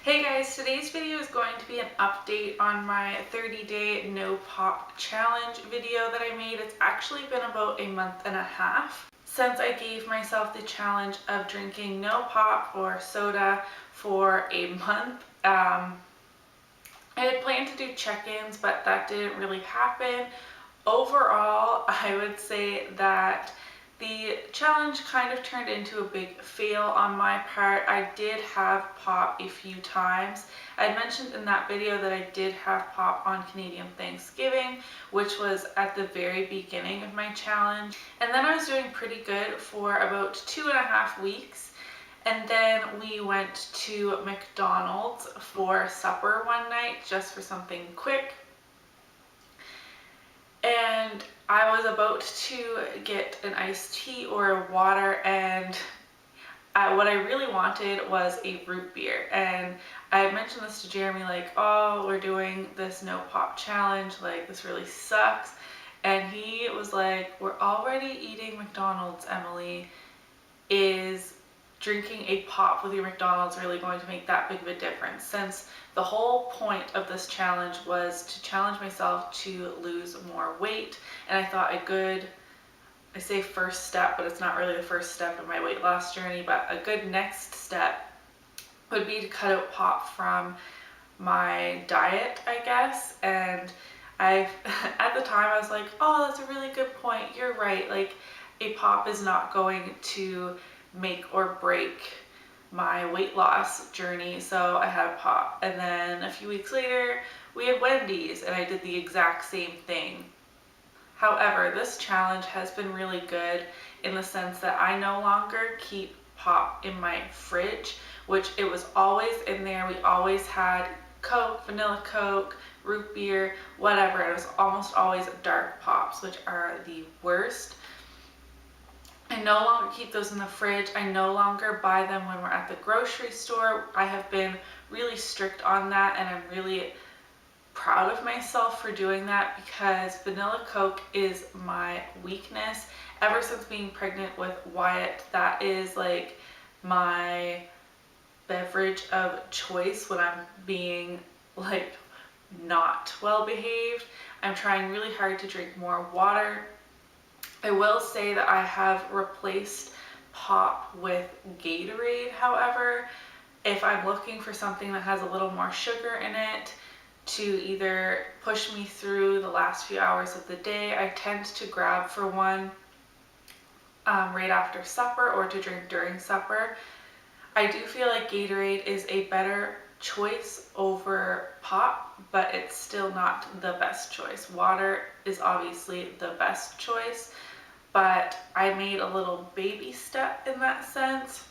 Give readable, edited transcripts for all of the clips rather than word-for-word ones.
Hey guys, today's video is going to be an update on my 30-day no pop challenge video that I made. It's actually been about a month and a half since I gave myself the challenge of drinking no pop or soda for a month. I had planned to do check-ins, but that didn't really happen. Overall, I would say that the challenge kind of turned into a big fail on my part. I did have pop a few times. I had mentioned in that video that I did have pop on Canadian Thanksgiving, which was at the very beginning of my challenge. And then I was doing pretty good for about 2.5 weeks. And then we went to McDonald's for supper one night just for something quick. And I was about to get an iced tea or a water, and what I really wanted was a root beer. And I had mentioned this to Jeremy, like, oh, we're doing this no pop challenge, like this really sucks. And he was like, we're already eating McDonald's, Emily. Is drinking a pop with your McDonald's really going to make that big of a difference? Since the whole point of this challenge was to challenge myself to lose more weight, and I thought I say first step, but it's not really the first step of my weight loss journey, but a good next step would be to cut out pop from my diet, I guess. And at the time I was like, oh, that's a really good point, you're right, like a pop is not going to make or break my weight loss journey. So I had a pop, and then a few weeks later we had Wendy's and I did the exact same thing. However, this challenge has been really good in the sense that I no longer keep pop in my fridge, which it was always in there. We always had Coke, vanilla Coke, root beer, whatever. It was almost always dark pops, which are the worst. I no longer keep those in the fridge. I no longer buy them when we're at the grocery store. I have been really strict on that, and I'm really proud of myself for doing that, because vanilla Coke is my weakness. Ever since being pregnant with Wyatt, that is like my beverage of choice when I'm being like not well behaved. I'm trying really hard to drink more water. I will say that I have replaced pop with Gatorade. However, if I'm looking for something that has a little more sugar in it to either push me through the last few hours of the day, I tend to grab for one right after supper or to drink during supper. I do feel like Gatorade is a better choice over pop, but it's still not the best choice. Water is obviously the best choice, but I made a little baby step in that sense.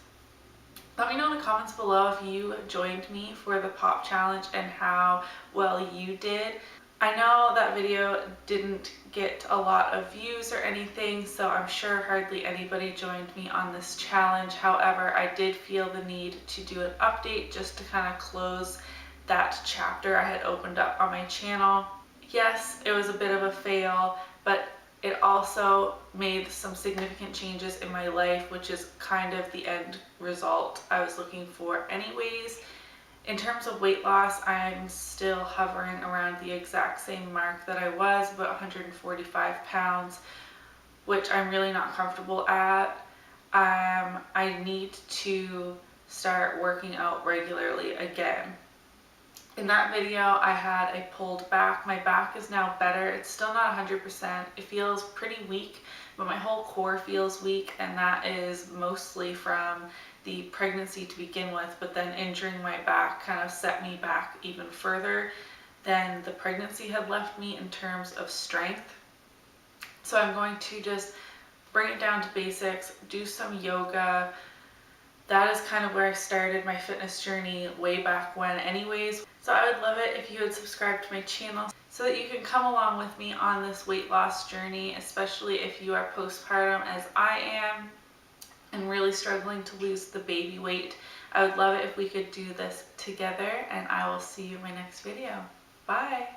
Let me know in the comments below if you joined me for the pop challenge and how well you did. I know that video didn't get a lot of views or anything, so I'm sure hardly anybody joined me on this challenge. However, I did feel the need to do an update just to kind of close that chapter I had opened up on my channel. Yes, it was a bit of a fail, but it also made some significant changes in my life, which is kind of the end result I was looking for anyways. In terms of weight loss, I'm still hovering around the exact same mark that I was, about 145 pounds, which I'm really not comfortable at. I need to start working out regularly again. In that video, I had a pulled back. My back is now better. It's still not 100%. It feels pretty weak, but my whole core feels weak, and that is mostly from the pregnancy to begin with, but then injuring my back kind of set me back even further than the pregnancy had left me in terms of strength. So I'm going to just bring it down to basics, do some yoga. That is kind of where I started my fitness journey way back when anyways. So I would love it if you would subscribe to my channel so that you can come along with me on this weight loss journey, especially if you are postpartum as I am and really struggling to lose the baby weight. I would love it if we could do this together, and I will see you in my next video. Bye!